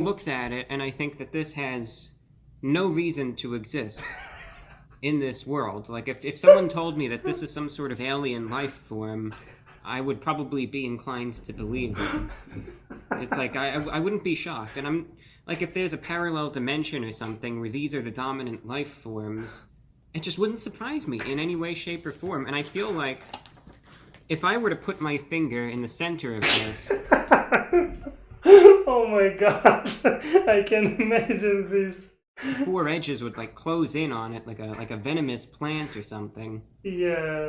looks at it, and I think that this has no reason to exist in this world. Like, if someone told me that this is some sort of alien life form, I would probably be inclined to believe them. It's like, I wouldn't be shocked. And I'm like, if there's a parallel dimension or something where these are the dominant life forms, it just wouldn't surprise me in any way, shape, or form. And I feel like if I were to put my finger in the center of this, Oh my god, I can imagine this. the four edges would like close in on it like a venomous plant or something. Yeah.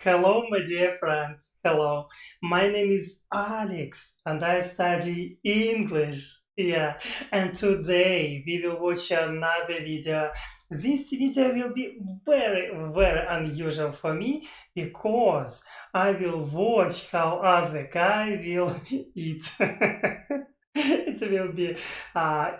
Hello, my dear friends. Hello. My name is Alex and I study English. Yeah. And today we will watch another video. This video will be very, very unusual for me because I will watch how other guy will eat. It will be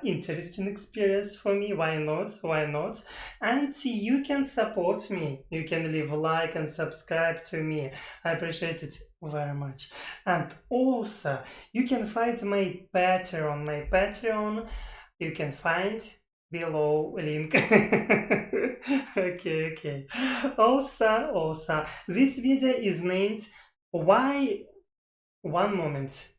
interesting experience for me. Why not? Why not? And you can support me. You can leave a like and subscribe to me. I appreciate it very much. And also, you can find my Patreon. My Patreon, you can find below link. Okay. Also, this video is named Why. One moment.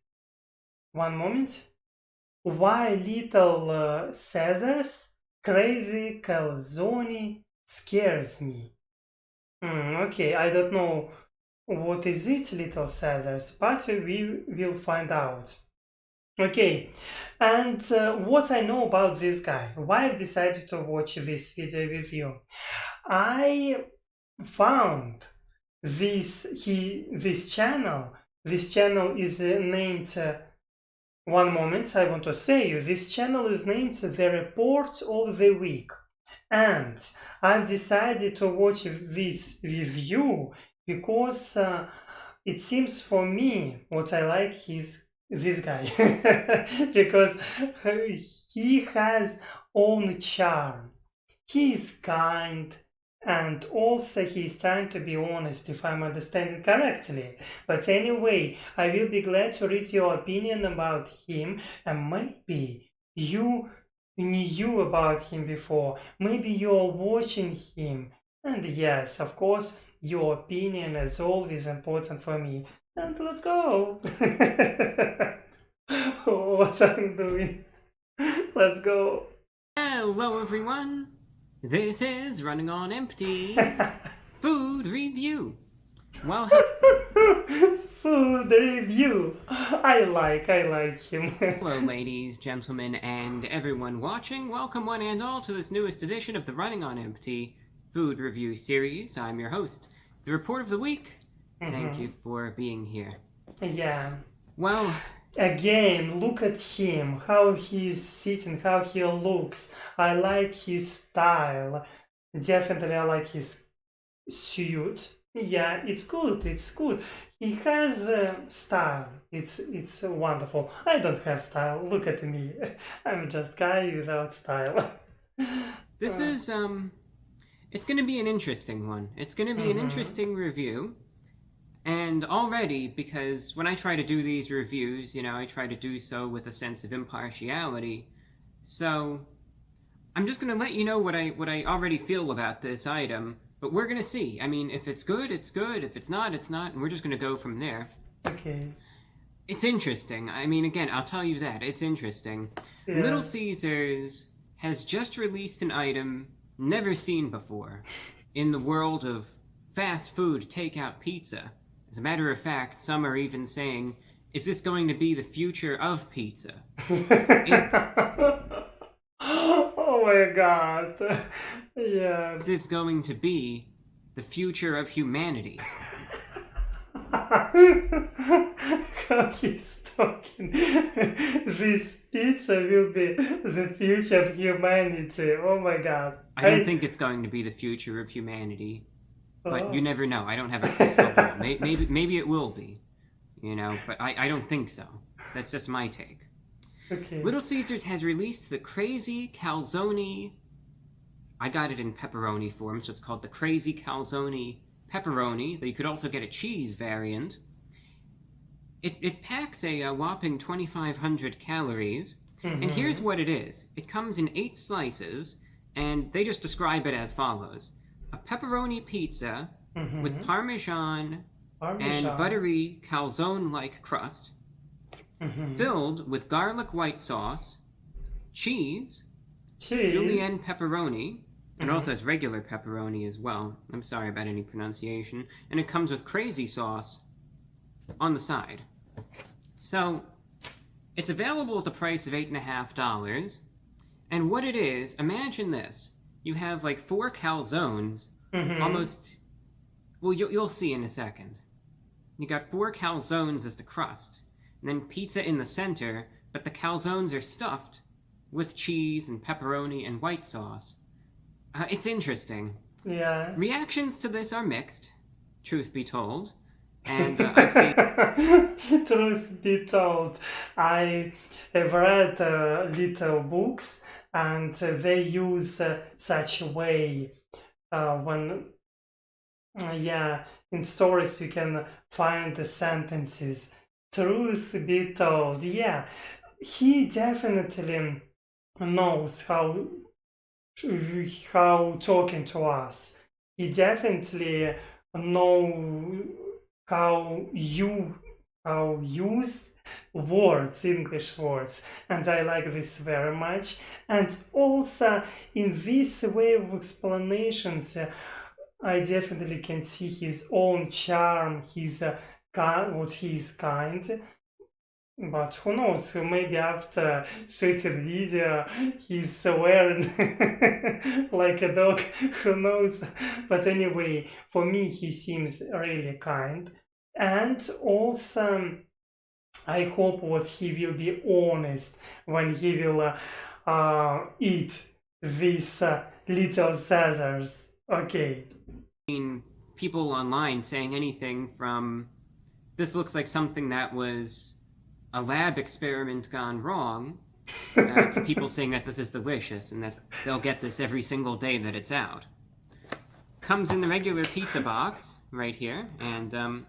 Why Little Caesar's Crazy Calzony Scares Me. Okay, I don't know what is it, Little Caesar's, but we will find out. Okay, and what I know about this guy, why I've decided to watch this video with you. I found this channel. This channel is named one moment, I want to say you, this channel is named The Report of the Week. And I've decided to watch this review because it seems for me what I like is this guy. Because he has own charm. He is kind, and also he is trying to be honest, if I'm understanding correctly. But anyway, I will be glad to read your opinion about him, and maybe you knew about him before. Maybe you're watching him. And yes, of course, your opinion is always important for me. And let's go. What I'm doing. Let's go. Hello, everyone. This is Running on Empty Food Review. Well, Food review. I like him. hello, ladies, gentlemen, and everyone watching. Welcome, one and all, to this newest edition of the Running on Empty Food Review series. I'm your host, the Report of the Week. Thank you for being here. Yeah. Well, Again, look at him, how he's sitting, how he looks. I like his style. Definitely, I like his suit. Yeah, it's good. He has style. It's wonderful. I don't have style. Look at me. I'm just guy without style. this is, it's going to be an interesting one. It's going to be an interesting review. And already, because when I try to do these reviews, I try to do so with a sense of impartiality. So I'm just going to let you know what I already feel about this item. But we're going to see. I mean, if it's good, it's good. If it's not, it's not. And we're just going to go from there. Okay. It's interesting. I mean, again, I'll tell you that. It's interesting. Yeah. Little Caesars has just released an item never seen before in the world of fast food takeout pizza. As a matter of fact, some are even saying, is this going to be the future of pizza? Oh my god. Yeah. Is this going to be the future of humanity? How he's talking. This pizza will be the future of humanity. Oh my god. I don't think it's going to be the future of humanity. But you never know. I don't have a crystal ball. Maybe it will be, but I don't think so. That's just my take. Okay. Little Caesars has released the crazy Calzony I got it in pepperoni form, so it's called the Crazy Calzony Pepperoni, but you could also get a cheese variant. It packs a whopping 2,500 calories, and here's what it is. It comes in 8 slices, and they just describe it as follows. A pepperoni pizza with Parmesan and buttery calzone-like crust, filled with garlic white sauce, cheese, julienne pepperoni, and also has regular pepperoni as well. I'm sorry about any pronunciation. And it comes with crazy sauce on the side. So, it's available at the price of $8.50. And what it is, imagine this. You have like 4 calzones, almost... Well, you'll see in a second. You got 4 calzones as the crust, and then pizza in the center, but the calzones are stuffed with cheese and pepperoni and white sauce. It's interesting. Yeah. Reactions to this are mixed, truth be told. And I've seen... Truth be told, I have read little books, and they use such a way when, in stories you can find the sentences. Truth be told, yeah, he definitely knows how talking to us. He definitely know how use words, English words, and I like this very much. And also in this way of explanations, I definitely can see his own charm, his what he is kind. But who knows, maybe after shooting video he's wearing like a dog, who knows. But anyway, for me he seems really kind. And also I hope what he will be honest when he will eat these little Caesars. Okay. People online saying anything from, this looks like something that was a lab experiment gone wrong, to people saying that this is delicious and that they'll get this every single day that it's out. Comes in the regular pizza box right here, and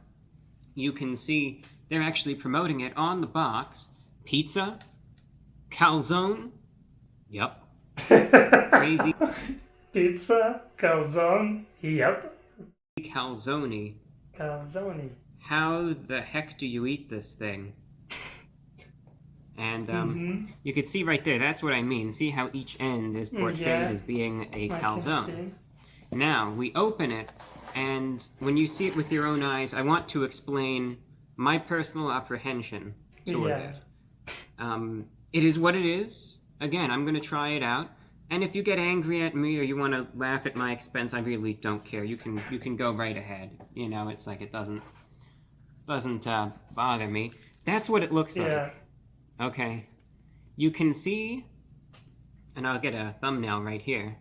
you can see they're actually promoting it on the box. Pizza, calzone, yep. Crazy. Pizza, calzone, yep. Calzony. Calzony. How the heck do you eat this thing? And you can see right there, that's what I mean. See how each end is portrayed as being a calzone. Now, we open it, and when you see it with your own eyes, I want to explain my personal apprehension toward it. It is what it is. Again, I'm going to try it out. And if you get angry at me or you want to laugh at my expense, I really don't care. You can go right ahead. You know, it's like it doesn't bother me. That's what it looks like. Okay. You can see, and I'll get a thumbnail right here.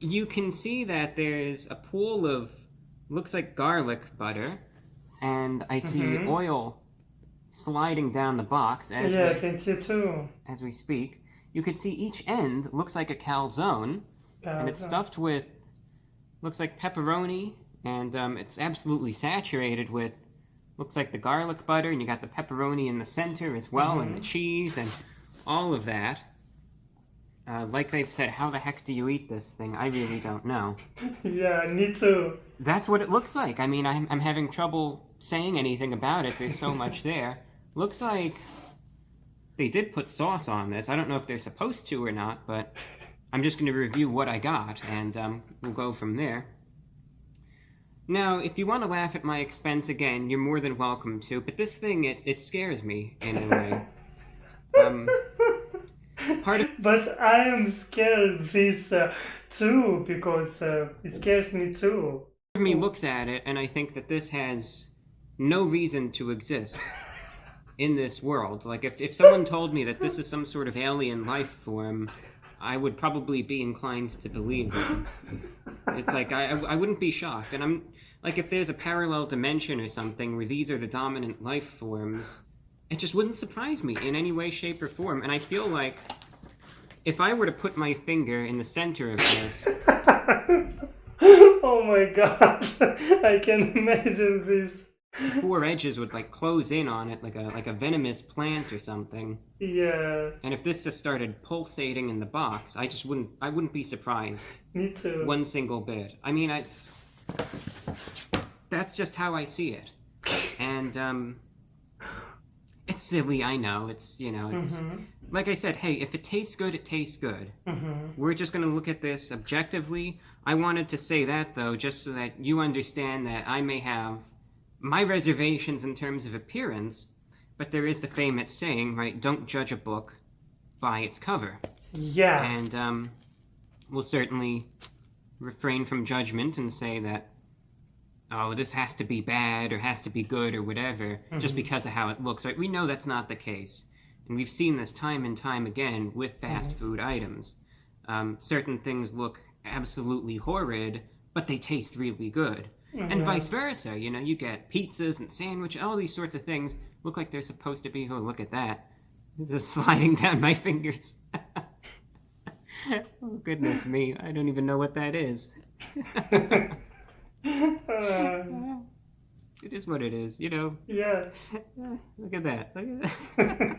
You can see that there's a pool of, looks like garlic butter, and I see oil sliding down the box as I can see too. As we speak. You can see each end looks like a calzone, and it's stuffed with, looks like pepperoni, and it's absolutely saturated with, looks like the garlic butter, and you got the pepperoni in the center as well, and the cheese, and all of that. Like they've said, how the heck do you eat this thing? I really don't know. Yeah, me too. That's what it looks like. I mean, I'm having trouble saying anything about it. There's so much there. Looks like they did put sauce on this. I don't know if they're supposed to or not, but I'm just going to review what I got, and we'll go from there. Now, if you want to laugh at my expense again, you're more than welcome to, but this thing, it scares me in a way. But I am scared of this too, because it scares me too. Part of me looks at it, and I think that this has no reason to exist in this world. Like, if someone told me that this is some sort of alien life form, I would probably be inclined to believe them. It's like, I wouldn't be shocked. And I'm, like, if there's a parallel dimension or something where these are the dominant life forms, it just wouldn't surprise me in any way, shape, or form. And I feel like if I were to put my finger in the center of this, Oh my god, I can imagine this. the four edges would like close in on it like a venomous plant or something. Yeah, And if this just started pulsating in the box, I wouldn't be surprised me too. one single bit. I mean, that's just how I see it. And it's silly, I know. It's like I said, hey, if it tastes good, it tastes good. We're just going to look at this objectively. I wanted to say that, though, just so that you understand that I may have my reservations in terms of appearance, but there is the famous saying, right? Don't judge a book by its cover. Yeah. And we'll certainly refrain from judgment and say that, oh, this has to be bad or has to be good or whatever, just because of how it looks. Right? We know that's not the case. And we've seen this time and time again with fast food items. Certain things look absolutely horrid, but they taste really good. And vice versa. You get pizzas and sandwiches, all these sorts of things look like they're supposed to be. Oh, look at that. This is sliding down my fingers. Oh, goodness me. I don't even know what that is. It is what it is, Yeah. Look at that. Look at that.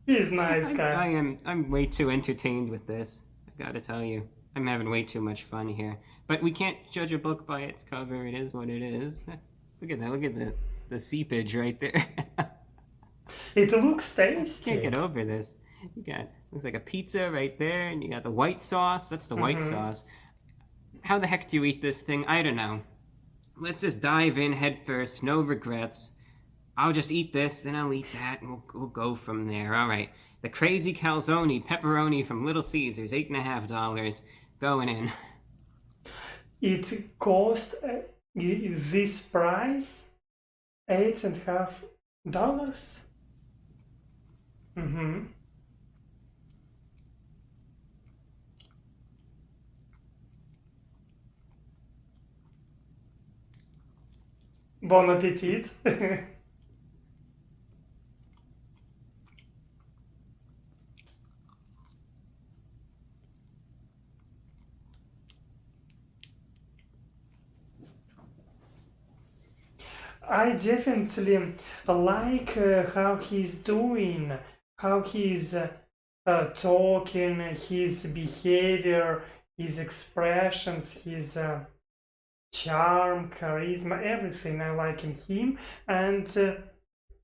He's nice guy. I'm way too entertained with this. I gotta tell you. I'm having way too much fun here. But we can't judge a book by its cover. It is what it is. Look at that. Look at the seepage right there. It looks tasty. Can't get over this. Looks like a pizza right there, and you got the white sauce. That's the white sauce. How the heck do you eat this thing? I don't know. Let's just dive in head first, no regrets. I'll just eat this, then I'll eat that, and we'll go from there. All right. The crazy calzone pepperoni from Little Caesars, $8.50, going in. It cost this price $8.50. Bon appetit. I definitely like how he's doing, how he's talking, his behavior, his expressions, his charm, charisma, everything I like in him. And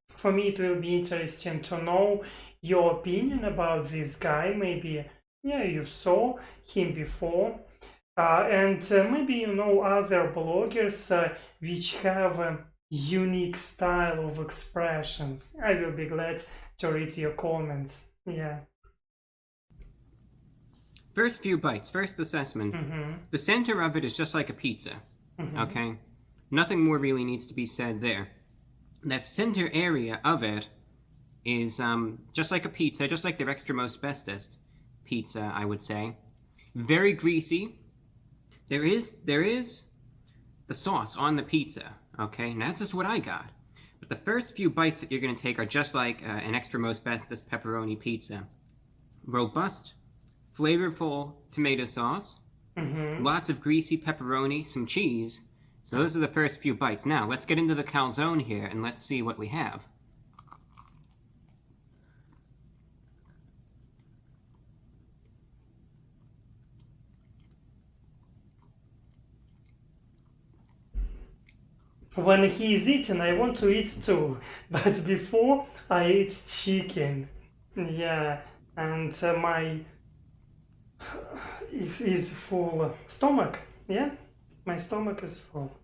for me, it will be interesting to know your opinion about this guy. Maybe, you saw him before. And maybe you know other bloggers which have a unique style of expressions. I will be glad to read your comments. Yeah. First few bites, first assessment. The center of it is just like a pizza. Okay? Nothing more really needs to be said there. That center area of it is just like a pizza, just like their extra most bestest pizza, I would say. Very greasy. There is the sauce on the pizza, okay? And that's just what I got. But the first few bites that you're going to take are just like an extra most bestest pepperoni pizza. Robust, flavorful tomato sauce, lots of greasy pepperoni, some cheese. So those are the first few bites. Now, let's get into the calzone here, and let's see what we have. When he is eating, I want to eat too. But before, I ate chicken. Yeah, and my is full stomach. Yeah, my stomach is full.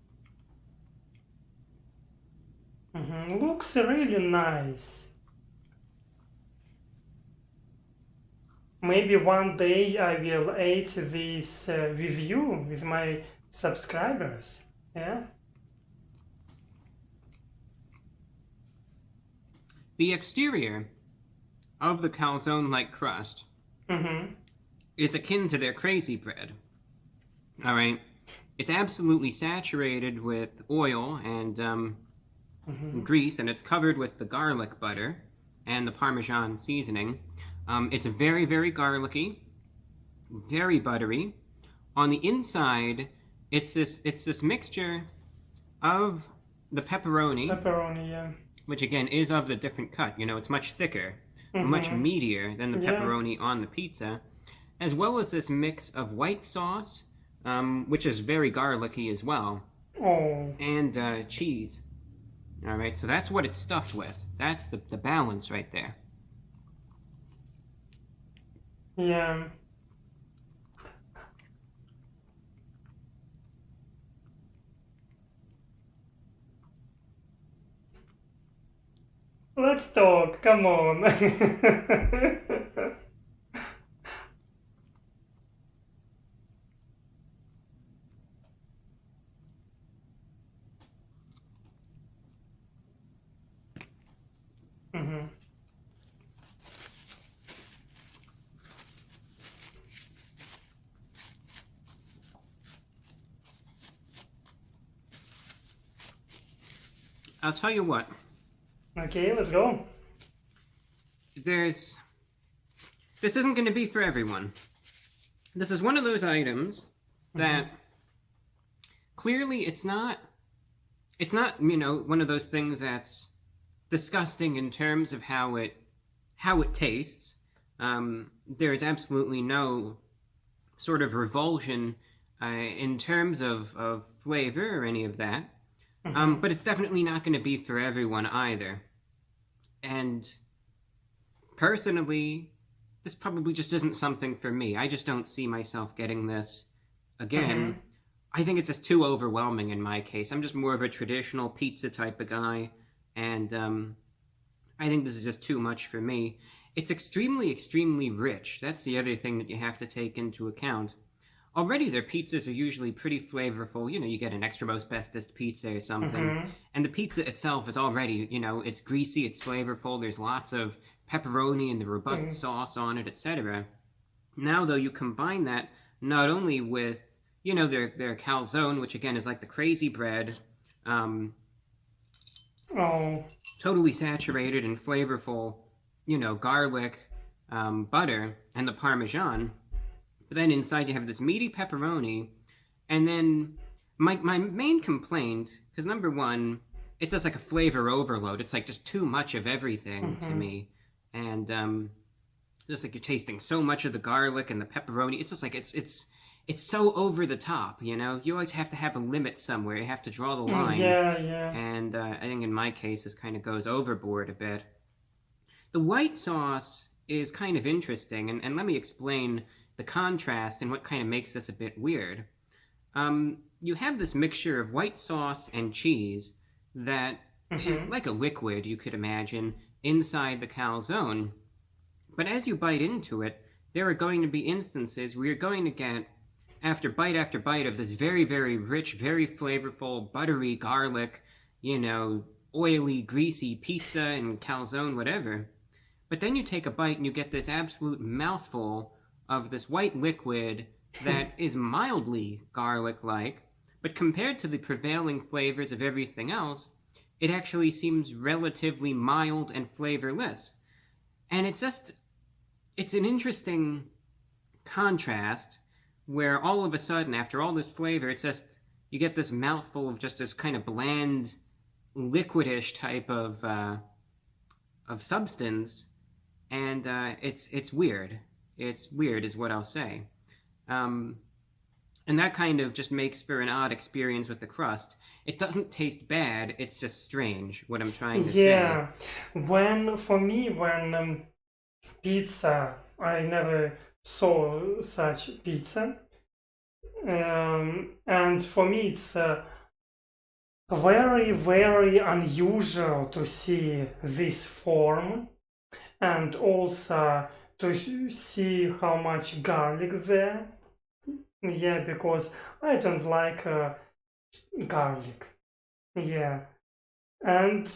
Looks really nice. Maybe one day I will eat this with you, with my subscribers. Yeah. The exterior of the calzone-like crust is akin to their crazy bread. All right? It's absolutely saturated with oil and grease, and it's covered with the garlic butter and the Parmesan seasoning. It's very, very garlicky, very buttery. On the inside, it's this mixture of the pepperoni, Pepperoni, yeah. which again is of the different cut. You know, it's much thicker, much Mm-hmm. meatier than the Yeah. pepperoni on the pizza, as well as this mix of white sauce, which is very garlicky as well, Oh, and cheese. All right, so that's what it's stuffed with. That's the balance right there. yeah. Let's talk. Come on. Mm-hmm. I'll tell you what. Okay, let's go. There's this isn't going to be for everyone. This is one of those items Mm-hmm. that clearly it's not, you know, one of those things that's disgusting in terms of how it tastes. There's absolutely no sort of revulsion in terms of flavor or any of that. Mm-hmm. But it's definitely not going to be for everyone either. And personally, this probably just isn't something for me. I just don't see myself getting this Mm-hmm. again. I think it's just too overwhelming in my case. I'm just more of a traditional pizza type of guy, and I think this is just too much for me. It's extremely, extremely rich. That's the other thing that you have to take into account. Already, their pizzas are usually pretty flavorful. You know, you get an extra most bestest pizza or something, Mm-hmm. and the pizza itself is already, you know, it's greasy, it's flavorful. There's lots of pepperoni and the robust sauce on it, etc. Now, though, you combine that not only with, you know, their calzone, which again is like the crazy bread, um, Oh. totally saturated and flavorful, you know, garlic, butter, and the parmesan. But then inside you have this meaty pepperoni, and then my main complaint, because number one, it's just like a flavor overload. It's like just too much of everything to Mm-hmm. me, and just like you're tasting so much of the garlic and the pepperoni. It's just like it's so over the top. You know, you always have to have a limit somewhere. You have to draw the line, Yeah, yeah. and I think in my case this kind of goes overboard a bit. The white sauce is kind of interesting, and let me explain the contrast and what kind of makes this a bit weird. You have this mixture of white sauce and cheese that is Mm-hmm. like a liquid, you could imagine, inside the calzone. But as you bite into it, there are going to be instances where you're going to get, after bite of this very, very rich, very flavorful, buttery garlic, you know, oily, greasy pizza and calzone, whatever. But then you take a bite and you get this absolute mouthful of this white liquid that is mildly garlic like, but compared to the prevailing flavors of everything else, it actually seems relatively mild and flavorless. And it's an interesting contrast where all of a sudden, after all this flavor, it's just, you get this mouthful of just this kind of bland, liquidish type of substance, and it's weird. It's weird, is what I'll say. Um, and that kind of just makes for an odd experience with the crust. It doesn't taste bad. It's just strange. What I'm trying to say. Yeah. When, for me, when pizza, I never saw such pizza. And for me, it's very, very unusual to see this form, and also to see how much garlic there. Yeah, because I don't like garlic. Yeah, and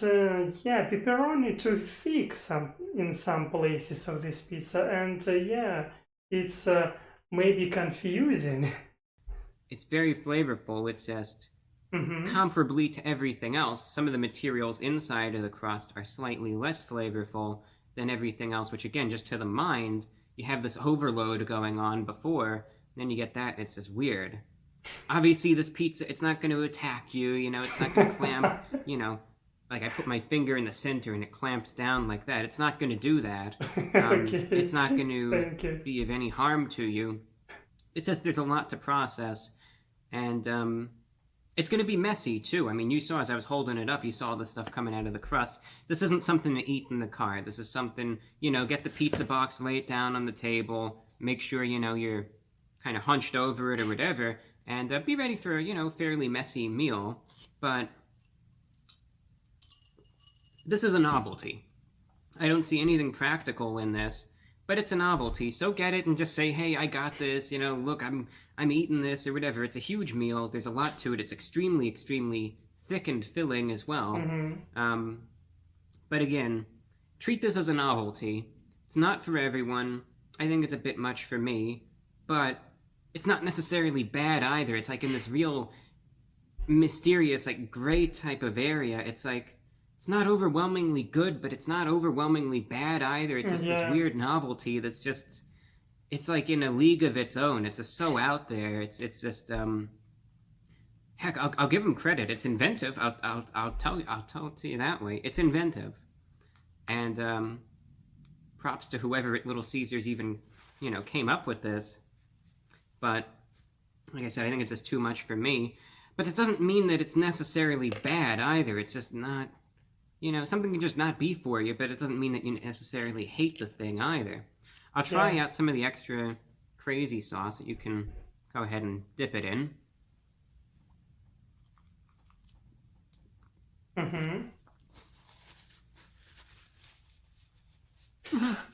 yeah, pepperoni too thick some in some places of this pizza, and yeah, it's maybe confusing. It's very flavorful. It's just Mm-hmm. comparably to everything else. Some of the materials inside of the crust are slightly less flavorful, than everything else, which again, just to the mind, you have this overload going on before, then you get that, and it's just weird. Obviously, this pizza, it's not going to attack you, it's not going to clamp, like I put my finger in the center and it clamps down like that. It's not going to do that. Okay. It's not going Thank to you. be of any harm to you. It's just there's a lot to process, and it's going to be messy too. I mean, you saw as I was holding it up, you saw the stuff coming out of the crust. This isn't something to eat in the car. This is something, get the pizza box, lay it down on the table, make sure, you're kind of hunched over it or whatever, and be ready for a, fairly messy meal. But this is a novelty. I don't see anything practical in this, but it's a novelty. So get it and just say, "Hey, I got this." Look, I'm eating this or whatever. It's a huge meal. There's a lot to it. It's extremely, extremely thick and filling as well. But again, treat this as a novelty. It's not for everyone. I think it's a bit much for me, but it's not necessarily bad either. It's like in this real mysterious, like gray type of area. It's like it's not overwhelmingly good, but it's not overwhelmingly bad either. It's just this weird novelty that's just, it's like in a league of its own. It's just so out there. It's just heck. I'll give them credit. It's inventive. I'll tell it to you that way. It's inventive, and props to whoever at Little Caesars even came up with this. But like I said, I think it's just too much for me. But it doesn't mean that it's necessarily bad either. It's just not. Something can just not be for you, but it doesn't mean that you necessarily hate the thing either. I'll try out some of the extra crazy sauce that you can go ahead and dip it in.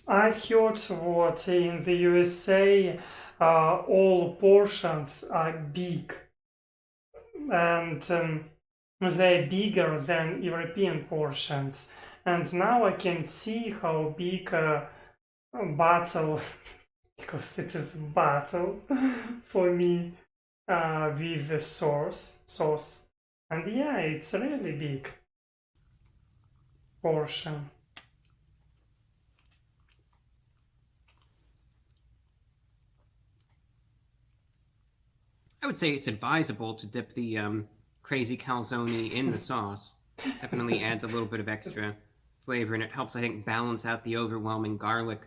I've heard what in the USA all portions are big, and they're bigger than European portions. And now I can see how big a battle, because it is a battle for me with the sauce. And yeah, it's a really big portion. I would say it's advisable to dip the crazy calzone in the sauce. Definitely adds a little bit of extra flavor, and it helps, I think, balance out the overwhelming garlic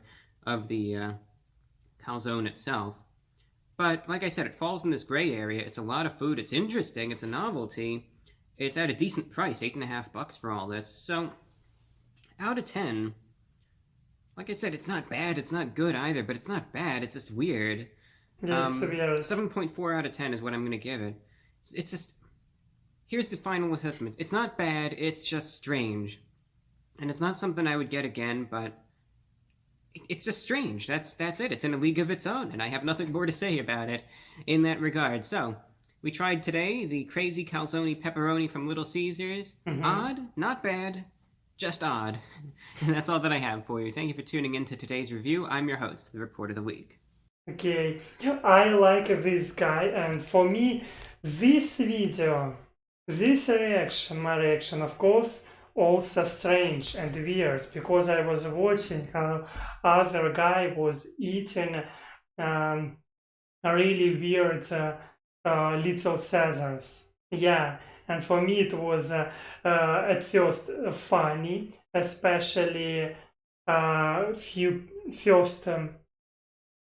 of the calzone itself. But like I said, it falls in this gray area. It's a lot of food. It's interesting. It's a novelty. It's at a decent price, $8.50 for all this. So, out of 10, like I said, it's not bad. It's not good either, but it's not bad. It's just weird. Yeah, it's weird. 7.4 out of 10 is what I'm going to give it. It's just, here's the final assessment. It's not bad. It's just strange. And it's not something I would get again, but it's just strange. That's it. It's in a league of its own, and I have nothing more to say about it in that regard. So, we tried today the crazy calzone pepperoni from Little Caesars. Odd, not bad, just odd. And that's all that I have for you. Thank you for tuning in to today's review. I'm your host, the Report of the Week. Okay, I like this guy, and for me, this video, my reaction, of course, also strange and weird, because I was watching how other guy was eating a really weird Little Caesars. Yeah, and for me it was at first funny, especially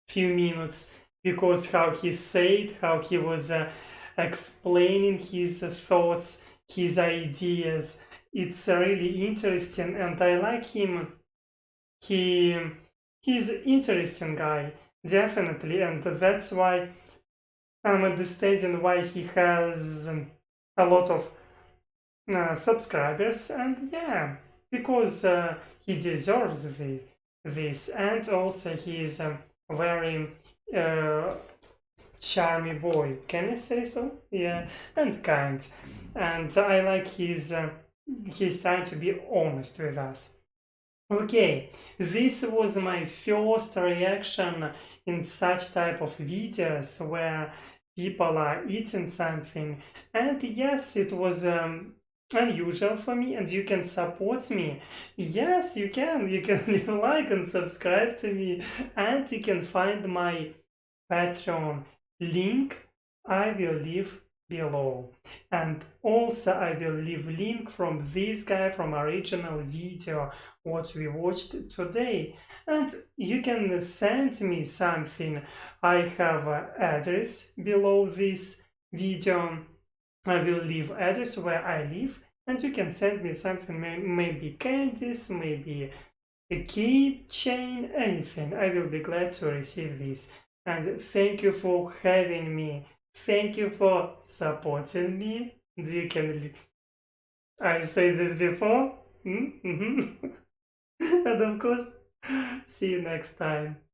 few minutes, because how he said, how he was explaining his thoughts, his ideas. It's really interesting, and I like him. He's an interesting guy, definitely, and that's why I'm understanding why he has a lot of subscribers, and yeah, because he deserves this, and also he is a very charming boy. Can I say so? Yeah, and kind, and I like he's trying to be honest with us. Okay, this was my first reaction in such type of videos where people are eating something, and yes, it was unusual for me, and you can support me. Yes, you can. You can leave a like and subscribe to me, and you can find my Patreon link. I will leave below, and also I will leave link from this guy from original video what we watched today, and you can send me something. I have an address below this video. I will leave address where I live, and you can send me something, maybe candies, maybe a keychain, anything. I will be glad to receive this. And thank you for having me. Thank you for supporting me. You can. I said this before. And of course, see you next time.